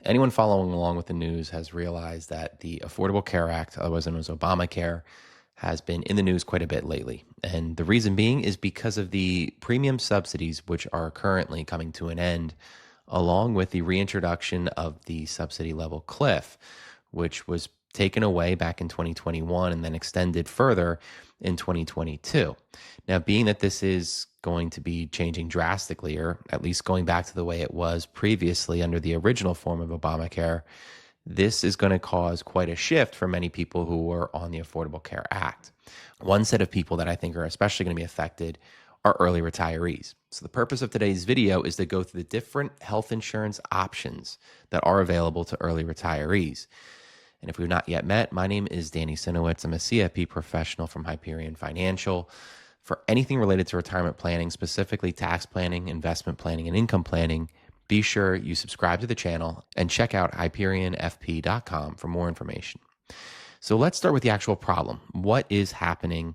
Anyone following along with the news has realized that the Affordable Care Act, otherwise known as Obamacare, has been in the news quite a bit lately. And the reason being is because of the premium subsidies, which are currently coming to an end, along with the reintroduction of the subsidy level cliff, which was taken away back in 2021 and then extended further in 2022. Now, being that this is going to be changing drastically, or at least going back to the way it was previously under the original form of Obamacare, this is going to cause quite a shift for many people who were on the Affordable Care Act. One set of people that I think are especially going to be affected are early retirees. So the purpose of today's video is to go through the different health insurance options that are available to early retirees. And if we've not yet met, my name is Danny Sinowitz. I'm a CFP professional from Hyperion Financial. For anything related to retirement planning, specifically tax planning, investment planning, and income planning, be sure you subscribe to the channel and check out HyperionFP.com for more information. So let's start with the actual problem. What is happening?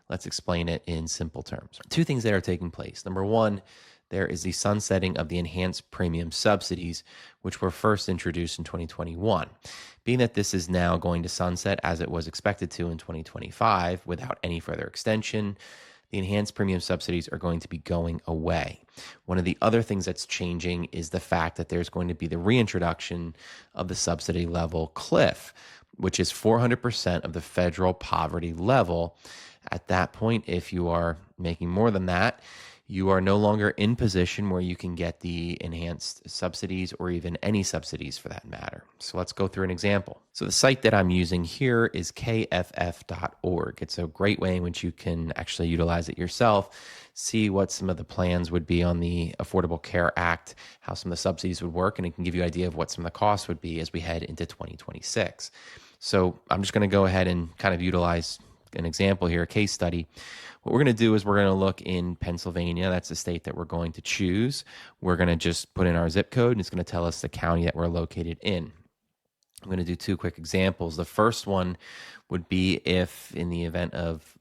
Let's explain it in simple terms. Two things that are taking place. Number one, there is the sunsetting of the enhanced premium subsidies, which were first introduced in 2021. Being that this is now going to sunset as it was expected to in 2025 without any further extension, the enhanced premium subsidies are going to be going away. One of the other things that's changing is the fact that there's going to be the reintroduction of the subsidy level cliff, which is 400% of the federal poverty level. At that point, if you are making more than that, you are no longer in position where you can get the enhanced subsidies or even any subsidies for that matter. So let's go through an example. So the site that I'm using here is kff.org. It's a great way in which you can actually utilize it yourself, see what some of the plans would be on the Affordable Care Act, how some of the subsidies would work, and it can give you an idea of what some of the costs would be as we head into 2026. So I'm just going to go ahead and kind of utilize an example here, a case study. What we're going to do is we're going to look in Pennsylvania. That's the state that we're going to choose. We're going to just put in our zip code, and it's going to tell us the county that we're located in. I'm going to do two quick examples. The first one would be if in the event of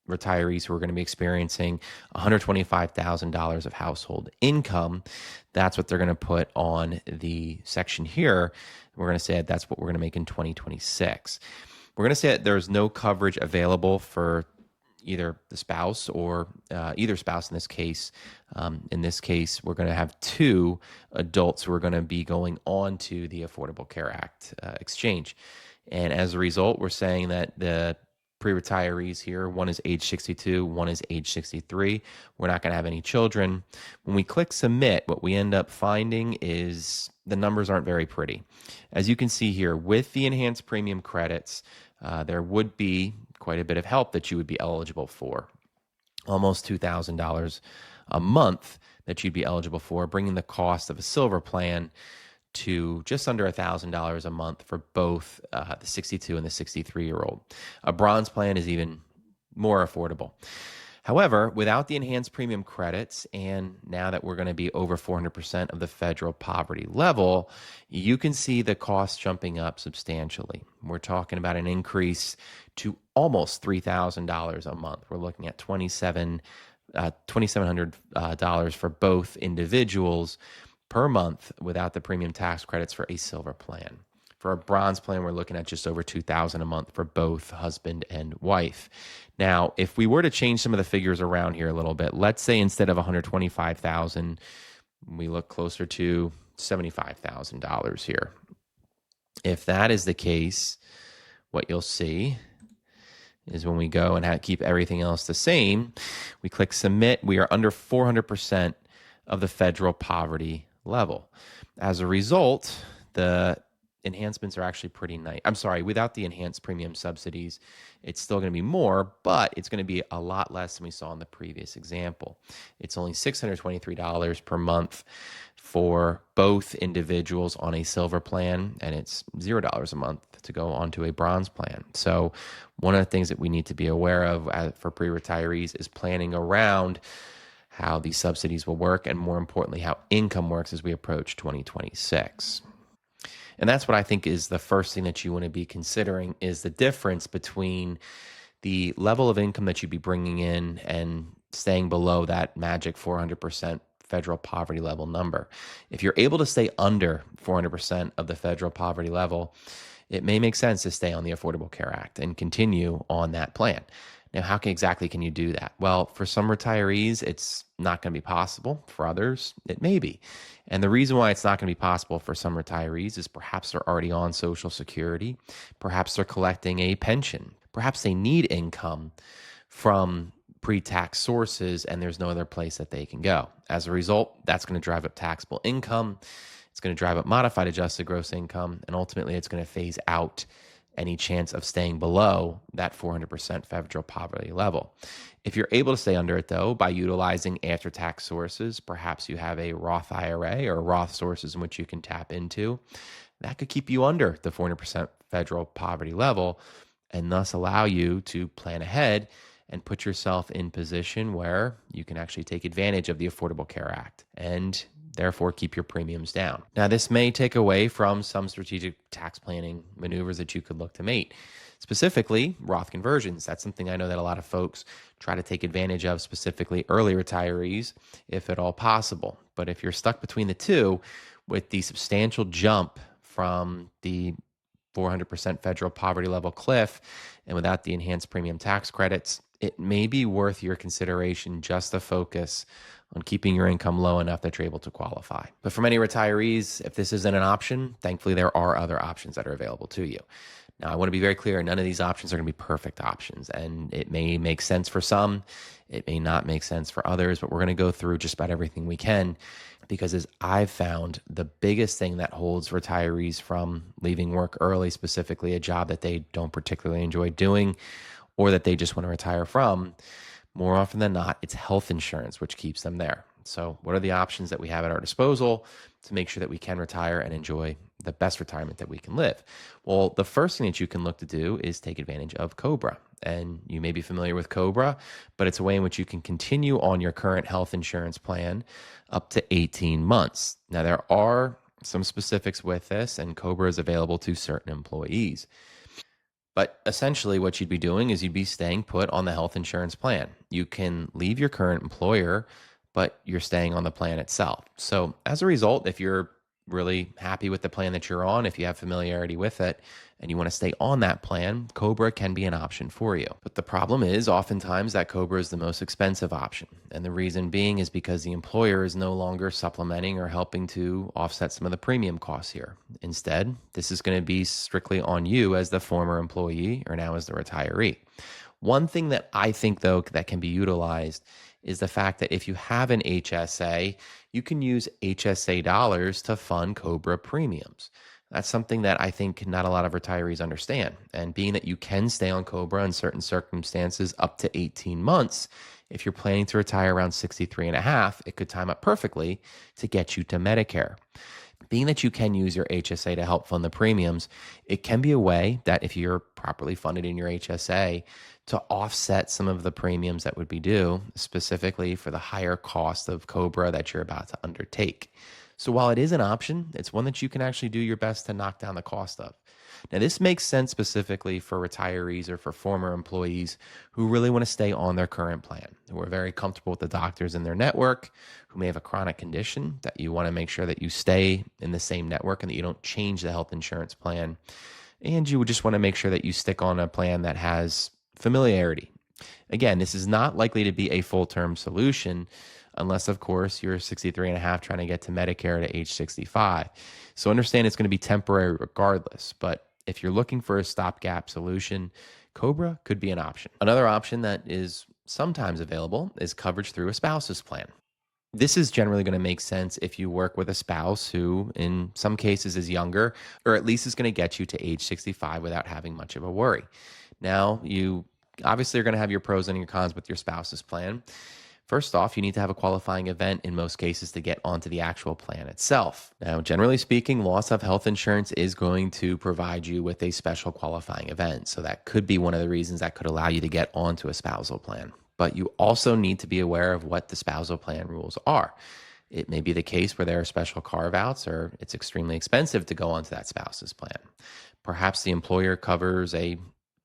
retirees who are going to be experiencing $125,000 of household income, that's what they're going to put on the section here. We're going to say that's what we're going to make in 2026. We're going to say that there's no coverage available for either the spouse or either spouse in this case. In this case, we're going to have two adults who are going to be going on to the Affordable Care Act exchange. And as a result, we're saying that the pre-retirees here, one is age 62, one is age 63. We're not going to have any children. When we click submit, what we end up finding is the numbers aren't very pretty. As you can see here, with the enhanced premium credits, there would be quite a bit of help that you would be eligible for. Almost $2,000 a month that you'd be eligible for, bringing the cost of a silver plan to just under $1,000 a month for both the 62 and the 63-year-old. A bronze plan is even more affordable. However, without the enhanced premium credits, and now that we're going to be over 400% of the federal poverty level, you can see the cost jumping up substantially. We're talking about an increase to almost $3,000 a month. We're looking at $2,700 for both individuals per month without the premium tax credits for a silver plan. For a bronze plan, we're looking at just over $2,000 a month for both husband and wife. Now, if we were to change some of the figures around here a little bit, let's say instead of $125,000, we look closer to $75,000 here. If that is the case, what you'll see is when we go and keep everything else the same, we click submit, we are under 400% of the federal poverty level. As a result, the enhancements are actually pretty nice. I'm sorry, without the enhanced premium subsidies, it's still going to be more, but it's going to be a lot less than we saw in the previous example. It's only $623 per month for both individuals on a silver plan, and it's $0 a month to go onto a bronze plan. So one of the things that we need to be aware of for pre-retirees is planning around how these subsidies will work, and more importantly, how income works as we approach 2026. And that's what I think is the first thing that you want to be considering, is the difference between the level of income that you'd be bringing in and staying below that magic 400% federal poverty level number. If you're able to stay under 400% of the federal poverty level, it may make sense to stay on the Affordable Care Act and continue on that plan. Now, exactly can you do that? Well, for some retirees, it's not going to be possible. For others, it may be. And the reason why it's not going to be possible for some retirees is perhaps they're already on Social Security, perhaps they're collecting a pension, perhaps they need income from pre-tax sources and there's no other place that they can go. As a result, that's going to drive up taxable income. It's going to drive up modified adjusted gross income, and ultimately it's going to phase out any chance of staying below that 400% federal poverty level. If you're able to stay under it, though, by utilizing after-tax sources, perhaps you have a Roth IRA or Roth sources in which you can tap into, that could keep you under the 400% federal poverty level and thus allow you to plan ahead and put yourself in position where you can actually take advantage of the Affordable Care Act and therefore keep your premiums down. Now, this may take away from some strategic tax planning maneuvers that you could look to make. Specifically, Roth conversions. That's something I know that a lot of folks try to take advantage of, specifically early retirees, if at all possible. But if you're stuck between the two, with the substantial jump from the 400% federal poverty level cliff and without the enhanced premium tax credits, it may be worth your consideration just to focus on keeping your income low enough that you're able to qualify. But for many retirees, if this isn't an option, thankfully there are other options that are available to you. Now, I want to be very clear, none of these options are going to be perfect options, and it may make sense for some, it may not make sense for others, but we're going to go through just about everything we can, because as I've found, the biggest thing that holds retirees from leaving work early, specifically a job that they don't particularly enjoy doing or that they just want to retire from, more often than not, it's health insurance which keeps them there. So what are the options that we have at our disposal to make sure that we can retire and enjoy the best retirement that we can live? Well, the first thing that you can look to do is take advantage of COBRA. And you may be familiar with COBRA, but it's a way in which you can continue on your current health insurance plan up to 18 months. Now, there are some specifics with this, and COBRA is available to certain employees. But essentially what you'd be doing is you'd be staying put on the health insurance plan. You can leave your current employer, but you're staying on the plan itself. So as a result, if you're really happy with the plan that you're on, if you have familiarity with it, and you want to stay on that plan, COBRA can be an option for you. But the problem is oftentimes that COBRA is the most expensive option. And the reason being is because the employer is no longer supplementing or helping to offset some of the premium costs here. Instead, this is going to be strictly on you as the former employee or now as the retiree. One thing that I think, though, that can be utilized is the fact that if you have an HSA, you can use HSA dollars to fund COBRA premiums. That's something that I think not a lot of retirees understand. And being that you can stay on COBRA in certain circumstances up to 18 months, if you're planning to retire around 63 and a half, it could time up perfectly to get you to Medicare. Being that you can use your HSA to help fund the premiums, it can be a way that if you're properly funded in your HSA to offset some of the premiums that would be due, specifically for the higher cost of COBRA that you're about to undertake. So while it is an option, it's one that you can actually do your best to knock down the cost of. Now, this makes sense specifically for retirees or for former employees who really want to stay on their current plan, who are very comfortable with the doctors in their network, who may have a chronic condition that you want to make sure that you stay in the same network and that you don't change the health insurance plan. And you would just want to make sure that you stick on a plan that has familiarity. Again, this is not likely to be a full-term solution unless, of course, you're 63 and a half trying to get to Medicare to age 65. So understand it's going to be temporary regardless. But if you're looking for a stopgap solution, COBRA could be an option. Another option that is sometimes available is coverage through a spouse's plan. This is generally going to make sense if you work with a spouse who, in some cases, is younger, or at least is going to get you to age 65 without having much of a worry. Now, you obviously are going to have your pros and your cons with your spouse's plan. First off, you need to have a qualifying event in most cases to get onto the actual plan itself. Now, generally speaking, loss of health insurance is going to provide you with a special qualifying event. So that could be one of the reasons that could allow you to get onto a spousal plan. But you also need to be aware of what the spousal plan rules are. It may be the case where there are special carve-outs or it's extremely expensive to go onto that spouse's plan. Perhaps the employer covers a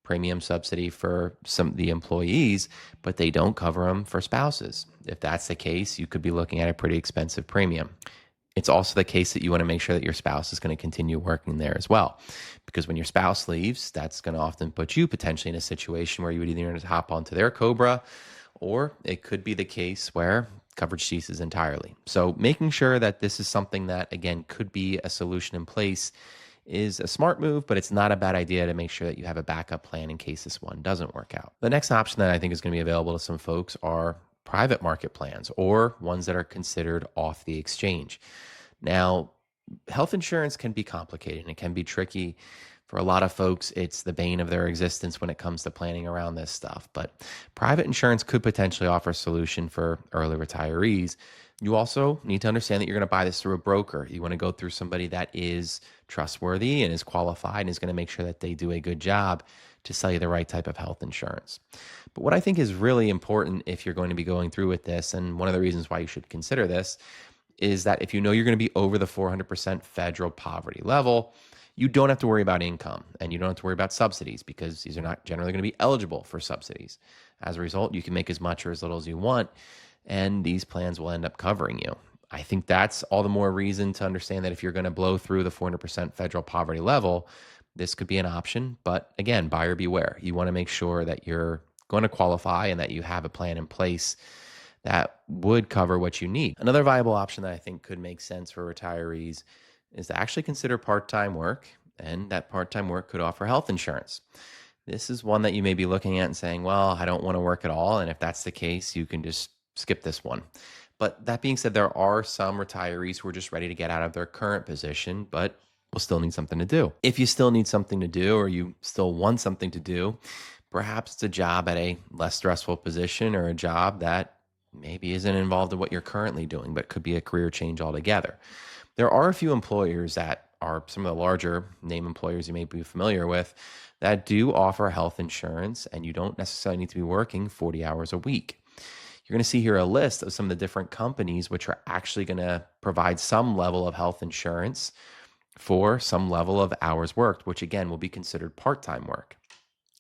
premium subsidy for some of the employees, but they don't cover them for spouses. If that's the case, you could be looking at a pretty expensive premium. It's also the case that you want to make sure that your spouse is going to continue working there as well. Because when your spouse leaves, that's going to often put you potentially in a situation where you would either need to hop onto their COBRA, or it could be the case where coverage ceases entirely. So making sure that this is something that, again, could be a solution in place is a smart move, but it's not a bad idea to make sure that you have a backup plan in case this one doesn't work out. The next option that I think is going to be available to some folks are private market plans, or ones that are considered off the exchange. Now, health insurance can be complicated and it can be tricky. For a lot of folks, it's the bane of their existence when it comes to planning around this stuff. But private insurance could potentially offer a solution for early retirees. You also need to understand that you're going to buy this through a broker. You want to go through somebody that is trustworthy and is qualified and is going to make sure that they do a good job to sell you the right type of health insurance. But what I think is really important if you're going to be going through with this, and one of the reasons why you should consider this, is that if you know you're going to be over the 400% federal poverty level, you don't have to worry about income and you don't have to worry about subsidies, because these are not generally going to be eligible for subsidies. As a result, you can make as much or as little as you want, and these plans will end up covering you. I think that's all the more reason to understand that if you're going to blow through the 400% federal poverty level, this could be an option. But again, buyer beware. You want to make sure that you're going to qualify and that you have a plan in place that would cover what you need. Another viable option that I think could make sense for retirees is to actually consider part-time work, and that part-time work could offer health insurance. This is one that you may be looking at and saying, well, I don't want to work at all. And if that's the case, you can just skip this one. But that being said, there are some retirees who are just ready to get out of their current position, but will still need something to do. If you still need something to do, or you still want something to do, perhaps it's a job at a less stressful position, or a job that maybe isn't involved in what you're currently doing, but could be a career change altogether. There are a few employers that are some of the larger name employers you may be familiar with that do offer health insurance, and you don't necessarily need to be working 40 hours a week. You're going to see here a list of some of the different companies which are actually going to provide some level of health insurance for some level of hours worked, which again will be considered part-time work.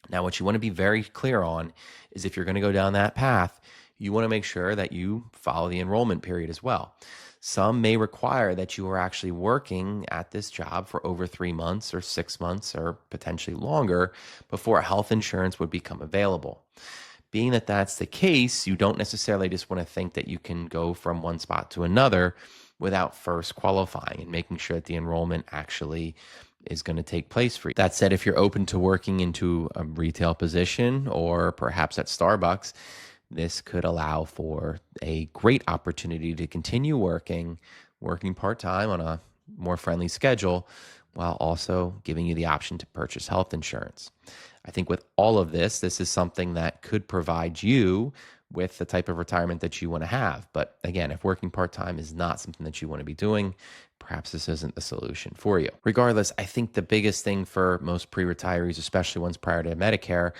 Now, what you want to be very clear on is if you're going to go down that path, you want to make sure that you follow the enrollment period as well. Some may require that you are actually working at this job for over 3 months or 6 months or potentially longer before health insurance would become available. Being that that's the case, you don't necessarily just want to think that you can go from one spot to another without first qualifying and making sure that the enrollment actually is going to take place for you. That said, if you're open to working into a retail position or perhaps at Starbucks, this could allow for a great opportunity to continue working part-time on a more friendly schedule, while also giving you the option to purchase health insurance. I think with all of this is something that could provide you with the type of retirement that you want to have. But again, if working part-time is not something that you want to be doing, perhaps this isn't the solution for you. Regardless, I think the biggest thing for most pre-retirees, especially ones prior to Medicare,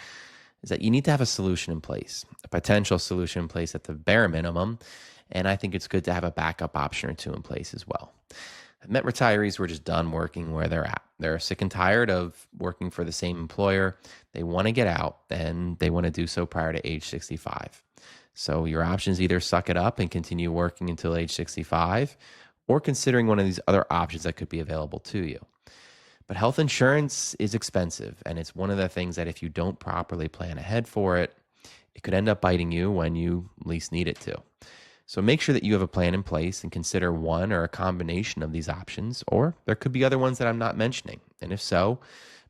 is that you need to have a solution in place, a potential solution in place at the bare minimum. And I think it's good to have a backup option or two in place as well. I've met retirees who are just done working where they're at. They're sick and tired of working for the same employer. They want to get out, and they want to do so prior to age 65. So your options either suck it up and continue working until age 65, or considering one of these other options that could be available to you. But health insurance is expensive, and it's one of the things that if you don't properly plan ahead for it, it could end up biting you when you least need it to. So make sure that you have a plan in place and consider one or a combination of these options, or there could be other ones that I'm not mentioning. And if so,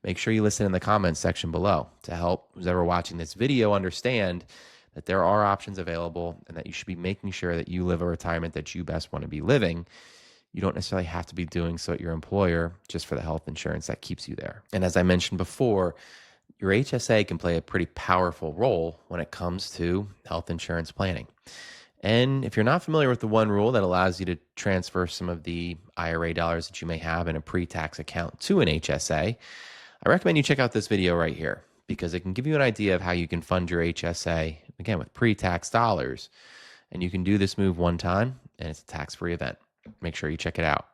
make sure you listen in the comments section below to help who's ever watching this video understand that there are options available and that you should be making sure that you live a retirement that you best want to be living. You don't necessarily have to be doing so at your employer just for the health insurance that keeps you there. And as I mentioned before, your HSA can play a pretty powerful role when it comes to health insurance planning. And if you're not familiar with the one rule that allows you to transfer some of the IRA dollars that you may have in a pre-tax account to an HSA, I recommend you check out this video right here, because it can give you an idea of how you can fund your HSA, again, with pre-tax dollars. And you can do this move one time, and it's a tax-free event. Make sure you check it out.